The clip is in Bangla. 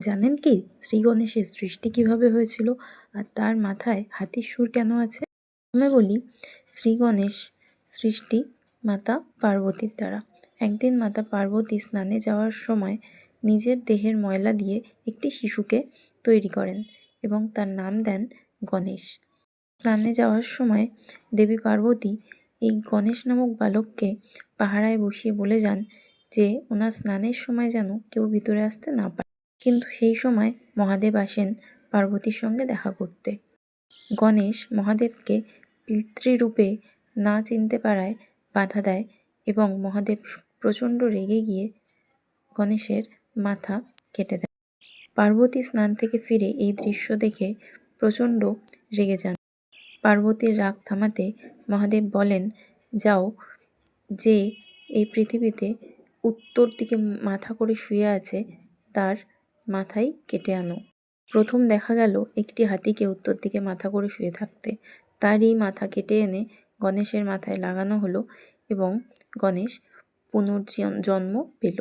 জানেন কি শ্রী গণেশের সৃষ্টি কিভাবে হয়েছিল আর তার মাথায় হাতির সুর কেন আছে? প্রথমে বলি, শ্রী গণেশ সৃষ্টি মাতা পার্বতীর দ্বারা। একদিন মাতা পার্বতী স্নানে যাওয়ার সময় নিজের দেহের ময়লা দিয়ে একটি শিশুকে তৈরি করেন এবং তার নাম দেন গণেশ। স্নানে যাওয়ার সময় দেবী পার্বতী এই গণেশ নামক বালককে পাহারায় বসিয়ে বলে যান যে ওনার স্নানের সময় যেন কেউ ভিতরে আসতে না পারে। কিন্তু সেই সময় মহাদেব আসেন পার্বতীর সঙ্গে দেখা করতে। গণেশ মহাদেবকে পিতৃরূপে না চিনতে পারায় বাধা দেয় এবং মহাদেব প্রচণ্ড রেগে গিয়ে গণেশের মাথা কেটে দেন। পার্বতী স্নান থেকে ফিরে এই দৃশ্য দেখে প্রচণ্ড রেগে যান। পার্বতীর রাগ থামাতে মহাদেব বলেন, যাও, যে এই পৃথিবীতে উত্তর দিকে মাথা করে শুয়ে আছে তার মাথাই কেটে আনো। প্রথম দেখা গেল একটি হাতিকে উত্তর দিকে মাথা করে শুয়ে থাকতে। তারই মাথা কেটে এনে গণেশের মাথায় লাগানো হলো এবং গণেশ পুনর্জন্ম পেল।